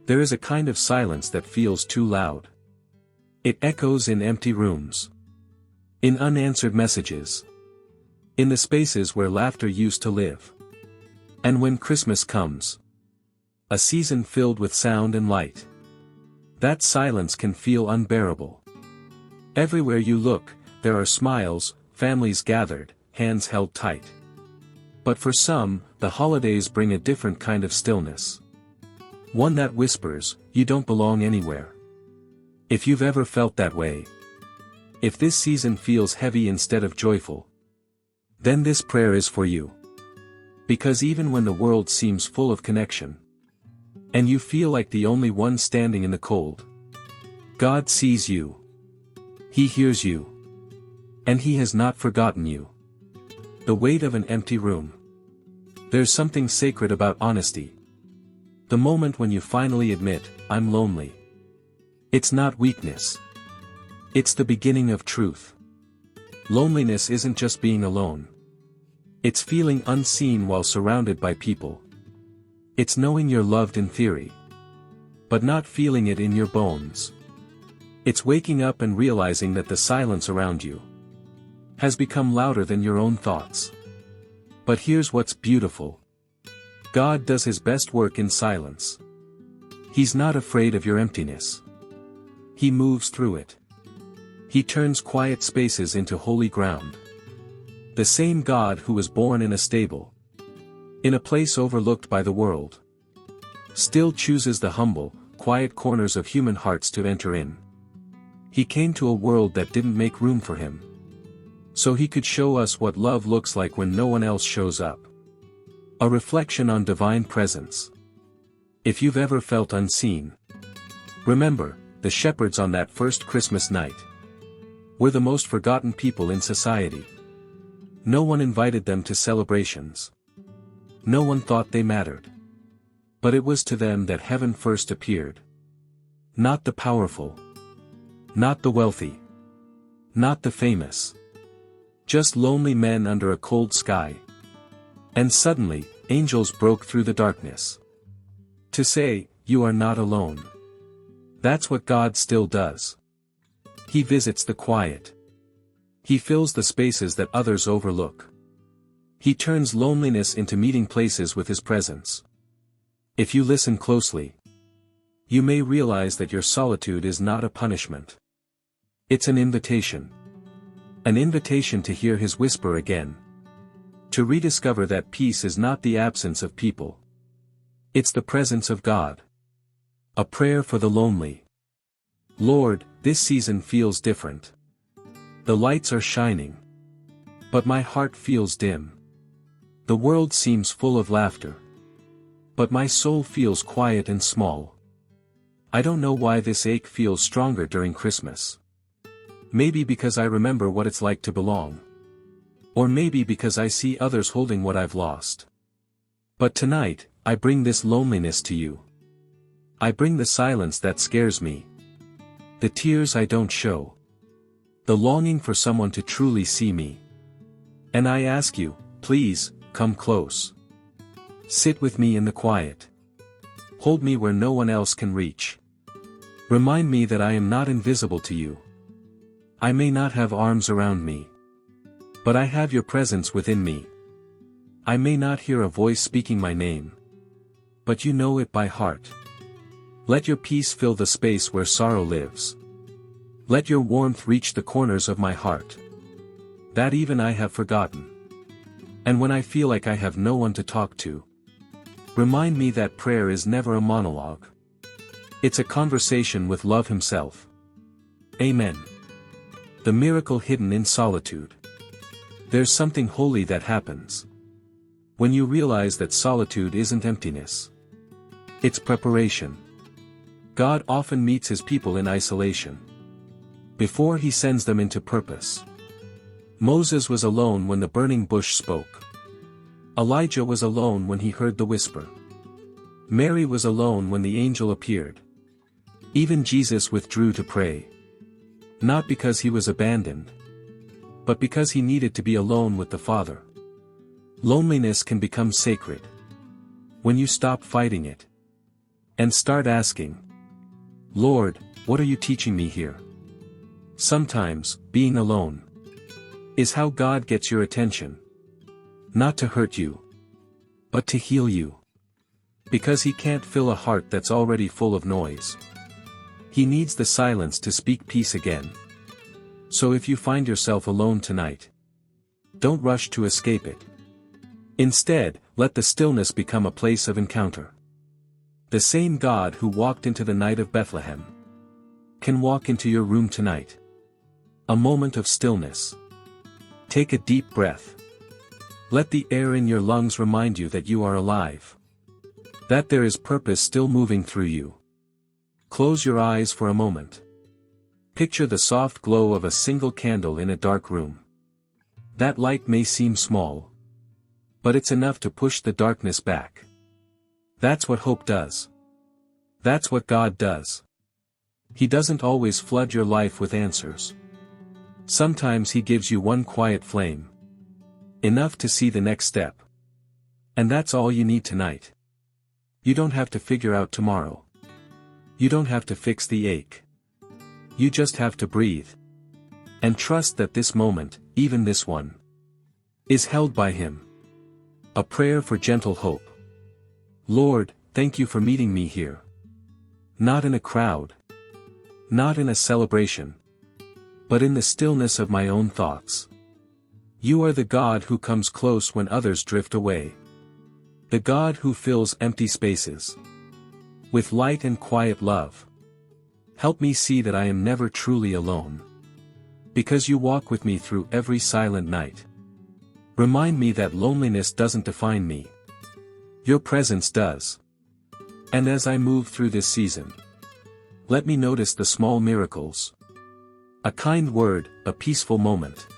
There is a kind of silence that feels too loud. It echoes in empty rooms, in unanswered messages, in the spaces where laughter used to live. And when Christmas comes, a season filled with sound and light, that silence can feel unbearable. Everywhere you look, there are smiles, families gathered, hands held tight. But for some, the holidays bring a different kind of stillness. One that whispers, "You don't belong anywhere." If you've ever felt that way, if this season feels heavy instead of joyful, then this prayer is for you. Because even when the world seems full of connection, and you feel like the only one standing in the cold, God sees you. He hears you. And He has not forgotten you. The weight of an empty room. There's something sacred about honesty. The moment when you finally admit, "I'm lonely." It's not weakness. It's the beginning of truth. Loneliness isn't just being alone. It's feeling unseen while surrounded by people. It's knowing you're loved in theory, but not feeling it in your bones. It's waking up and realizing that the silence around you has become louder than your own thoughts. But here's what's beautiful. God does His best work in silence. He's not afraid of your emptiness. He moves through it. He turns quiet spaces into holy ground. The same God who was born in a stable, in a place overlooked by the world, still chooses the humble, quiet corners of human hearts to enter in. He came to a world that didn't make room for Him, so He could show us what love looks like when no one else shows up. A reflection on divine presence. If you've ever felt unseen, remember, the shepherds on that first Christmas night were the most forgotten people in society. No one invited them to celebrations. No one thought they mattered. But it was to them that heaven first appeared. Not the powerful. Not the wealthy. Not the famous. Just lonely men under a cold sky. And suddenly, angels broke through the darkness to say, "You are not alone." That's what God still does. He visits the quiet. He fills the spaces that others overlook. He turns loneliness into meeting places with His presence. If you listen closely, you may realize that your solitude is not a punishment. It's an invitation. An invitation to hear His whisper again. To rediscover that peace is not the absence of people. It's the presence of God. A prayer for the lonely. Lord, this season feels different. The lights are shining, but my heart feels dim. The world seems full of laughter, but my soul feels quiet and small. I don't know why this ache feels stronger during Christmas. Maybe because I remember what it's like to belong. Or maybe because I see others holding what I've lost. But tonight, I bring this loneliness to you. I bring the silence that scares me. The tears I don't show. The longing for someone to truly see me. And I ask you, please, come close. Sit with me in the quiet. Hold me where no one else can reach. Remind me that I am not invisible to you. I may not have arms around me, but I have your presence within me. I may not hear a voice speaking my name, but you know it by heart. Let your peace fill the space where sorrow lives. Let your warmth reach the corners of my heart, that even I have forgotten. And when I feel like I have no one to talk to, remind me that prayer is never a monologue. It's a conversation with love Himself. Amen. The miracle hidden in solitude. There's something holy that happens when you realize that solitude isn't emptiness. It's preparation. God often meets His people in isolation before He sends them into purpose. Moses was alone when the burning bush spoke. Elijah was alone when he heard the whisper. Mary was alone when the angel appeared. Even Jesus withdrew to pray. Not because He was abandoned, but because He needed to be alone with the Father. Loneliness can become sacred when you stop fighting it. And start asking, Lord, what are you teaching me here? Sometimes, being alone is how God gets your attention. Not to hurt you, but to heal you. Because he can't fill a heart that's already full of noise. He needs the silence to speak peace again. So if you find yourself alone tonight, don't rush to escape it. Instead, let the stillness become a place of encounter. The same God who walked into the night of Bethlehem can walk into your room tonight. A moment of stillness. Take a deep breath. Let the air in your lungs remind you that you are alive. That there is purpose still moving through you. Close your eyes for a moment. Picture the soft glow of a single candle in a dark room. That light may seem small, but it's enough to push the darkness back. That's what hope does. That's what God does. He doesn't always flood your life with answers. Sometimes he gives you one quiet flame. Enough to see the next step. And that's all you need tonight. You don't have to figure out tomorrow. You don't have to fix the ache. You just have to breathe. And trust that this moment, even this one, is held by him. A prayer for gentle hope. Lord, thank you for meeting me here. Not in a crowd. Not in a celebration. But in the stillness of my own thoughts. You are the God who comes close when others drift away. The God who fills empty spaces with light and quiet love. Help me see that I am never truly alone. Because you walk with me through every silent night. Remind me that loneliness doesn't define me. Your presence does. And as I move through this season, let me notice the small miracles. A kind word, a peaceful moment.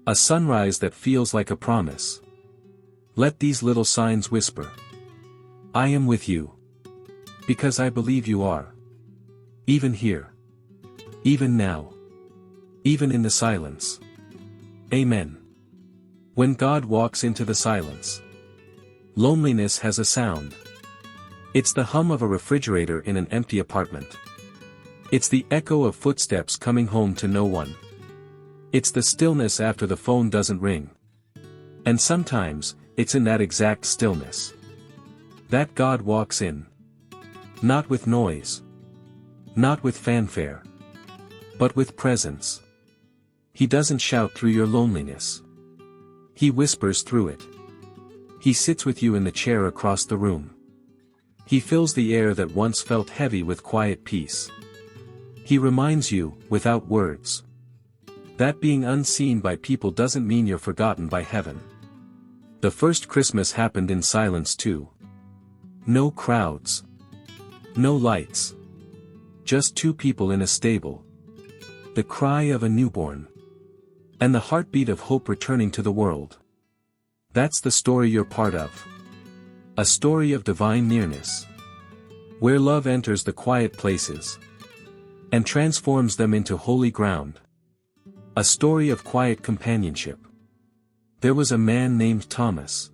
A sunrise that feels like a promise. Let these little signs whisper, I am with you. Because I believe you are. Even here. Even now. Even in the silence. Amen. When God walks into the silence, loneliness has a sound. It's the hum of a refrigerator in an empty apartment. It's the echo of footsteps coming home to no one. It's the stillness after the phone doesn't ring. And sometimes, it's in that exact stillness that God walks in. Not with noise. Not with fanfare. But with presence. He doesn't shout through your loneliness. He whispers through it. He sits with you in the chair across the room. He fills the air that once felt heavy with quiet peace. He reminds you, without words, that being unseen by people doesn't mean you're forgotten by heaven. The first Christmas happened in silence too. No crowds. No lights. Just two people in a stable. The cry of a newborn. And the heartbeat of hope returning to the world. That's the story you're part of. A story of divine nearness. Where love enters the quiet places. And transforms them into holy ground. A story of quiet companionship. There was a man named Thomas.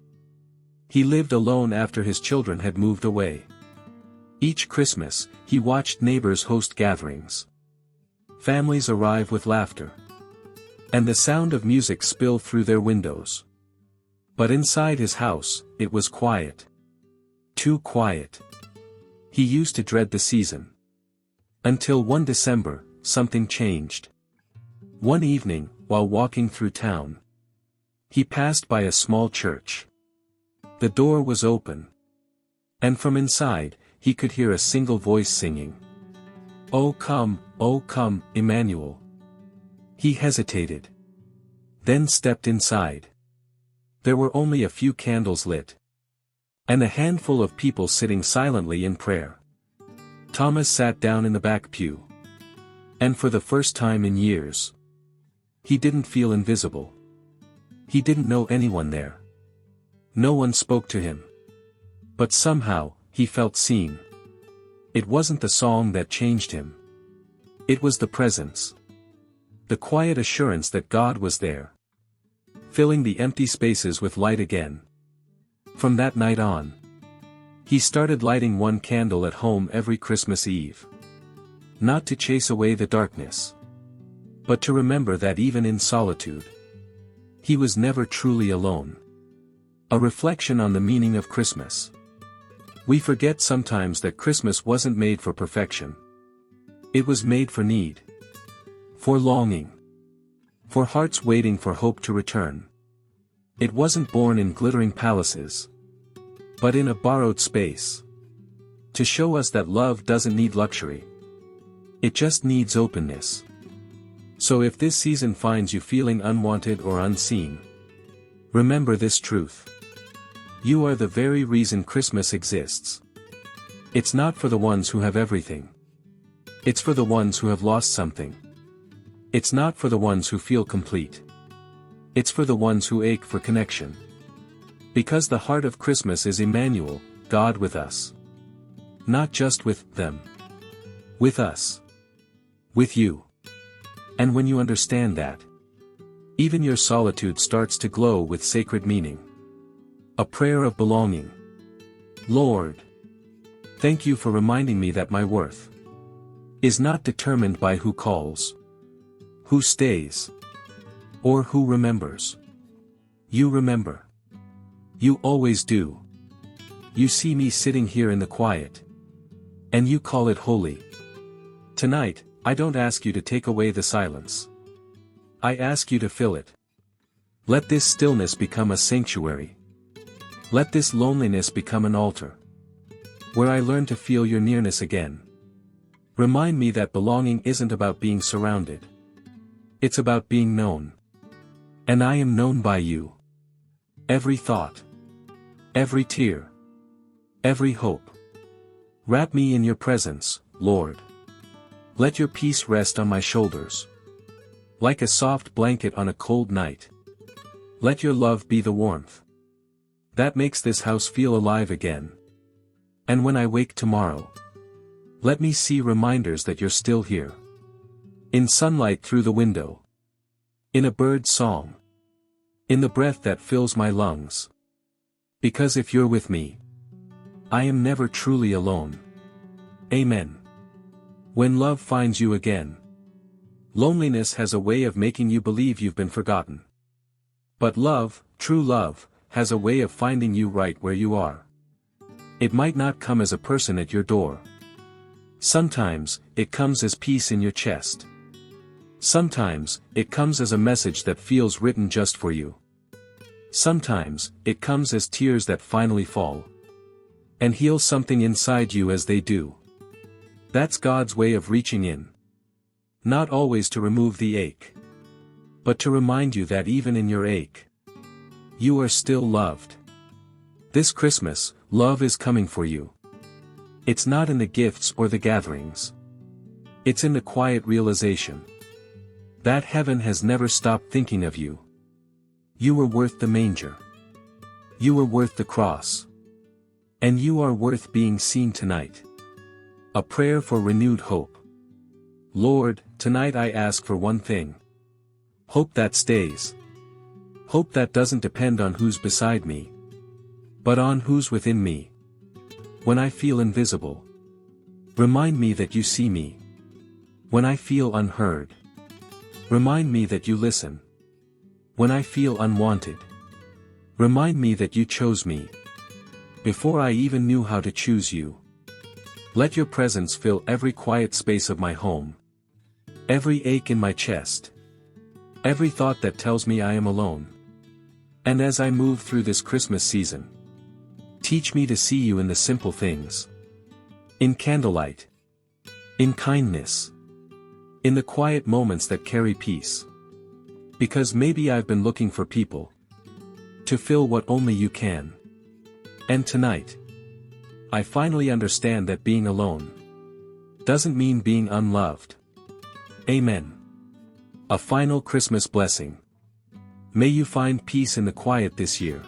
He lived alone after his children had moved away. Each Christmas, he watched neighbors host gatherings. Families arrive with laughter. And the sound of music spill through their windows. But inside his house, it was quiet. Too quiet. He used to dread the season. Until one December, something changed. One evening, while walking through town, he passed by a small church. The door was open. And from inside, he could hear a single voice singing. O come, Emmanuel. He hesitated. Then stepped inside. There were only a few candles lit. And a handful of people sitting silently in prayer. Thomas sat down in the back pew. And for the first time in years, he didn't feel invisible. He didn't know anyone there. No one spoke to him. But somehow, he felt seen. It wasn't the song that changed him. It was the presence. The quiet assurance that God was there. Filling the empty spaces with light again. From that night on, He started lighting one candle at home every Christmas Eve. Not to chase away the darkness, but to remember that even in solitude, he was never truly alone. A reflection on the meaning of Christmas. We forget sometimes that Christmas wasn't made for perfection. It was made for need. For longing. For hearts waiting for hope to return. It wasn't born in glittering palaces, but in a borrowed space. To show us that love doesn't need luxury. It just needs openness. So if this season finds you feeling unwanted or unseen, remember this truth. You are the very reason Christmas exists. It's not for the ones who have everything. It's for the ones who have lost something. It's not for the ones who feel complete. It's for the ones who ache for connection. Because the heart of Christmas is Emmanuel, God with us. Not just with them. With us. With you. And when you understand that, even your solitude starts to glow with sacred meaning. A prayer of belonging. Lord, thank you for reminding me that my worth is not determined by who calls, who stays, or who remembers. You remember. You always do. You see me sitting here in the quiet, and you call it holy. Tonight, I don't ask you to take away the silence. I ask you to fill it. Let this stillness become a sanctuary. Let this loneliness become an altar, where I learn to feel your nearness again. Remind me that belonging isn't about being surrounded. It's about being known. And I am known by you. Every thought. Every tear. Every hope. Wrap me in your presence, Lord. Let your peace rest on my shoulders. Like a soft blanket on a cold night. Let your love be the warmth that makes this house feel alive again. And when I wake tomorrow, let me see reminders that you're still here. In sunlight through the window. In a bird's song. In the breath that fills my lungs. Because if you're with me, I am never truly alone. Amen. When love finds you again, loneliness has a way of making you believe you've been forgotten. But love, true love, has a way of finding you right where you are. It might not come as a person at your door. Sometimes, it comes as peace in your chest. Sometimes, it comes as a message that feels written just for you. Sometimes, it comes as tears that finally fall and heal something inside you as they do. That's God's way of reaching in. Not always to remove the ache, but to remind you that even in your ache, you are still loved. This Christmas, love is coming for you. It's not in the gifts or the gatherings. It's in the quiet realization that heaven has never stopped thinking of you. You were worth the manger. You were worth the cross. And you are worth being seen tonight. A prayer for renewed hope. Lord, tonight I ask for one thing. Hope that stays. Hope that doesn't depend on who's beside me, but on who's within me. When I feel invisible, remind me that you see me. When I feel unheard, remind me that you listen. When I feel unwanted, remind me that you chose me. Before I even knew how to choose you. Let your presence fill every quiet space of my home. Every ache in my chest. Every thought that tells me I am alone. And as I move through this Christmas season, teach me to see you in the simple things. In candlelight. In kindness. In the quiet moments that carry peace. Because maybe I've been looking for people to fill what only you can. And tonight, I finally understand that being alone doesn't mean being unloved. Amen. A final Christmas blessing. May you find peace in the quiet this year.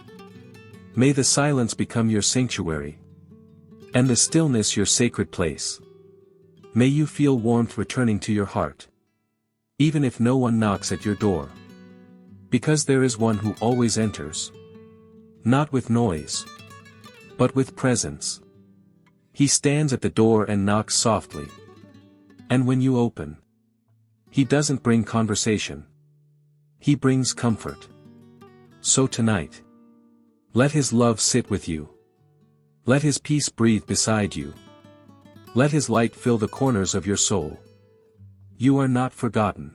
May the silence become your sanctuary, and the stillness your sacred place. May you feel warmth returning to your heart, even if no one knocks at your door. Because there is one who always enters. Not with noise, but with presence. He stands at the door and knocks softly. And when you open, He doesn't bring conversation. He brings comfort. So tonight, let His love sit with you. Let His peace breathe beside you. Let His light fill the corners of your soul. You are not forgotten.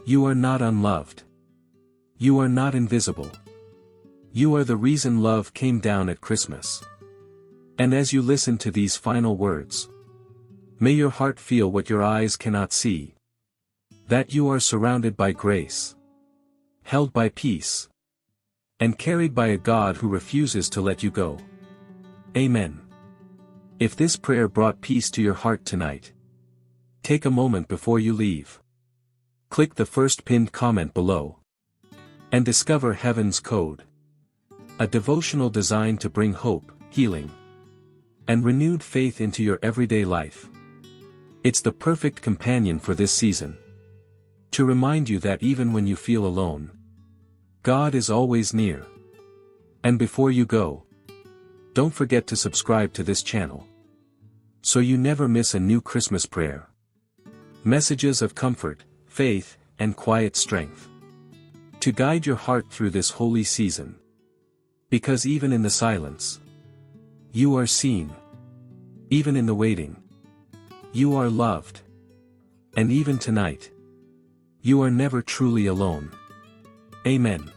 You are not unloved. You are not invisible. You are the reason love came down at Christmas. And as you listen to these final words, may your heart feel what your eyes cannot see. That you are surrounded by grace, held by peace, and carried by a God who refuses to let you go. Amen. If this prayer brought peace to your heart tonight, take a moment before you leave. Click the first pinned comment below and discover Heaven's Code, a devotional designed to bring hope, healing, and renewed faith into your everyday life. It's the perfect companion for this season, to remind you that even when you feel alone, God is always near. And before you go, don't forget to subscribe to this channel, so you never miss a new Christmas prayer. Messages of comfort, faith, and quiet strength, to guide your heart through this holy season. Because even in the silence, you are seen. Even in the waiting, you are loved. And even tonight, you are never truly alone. Amen.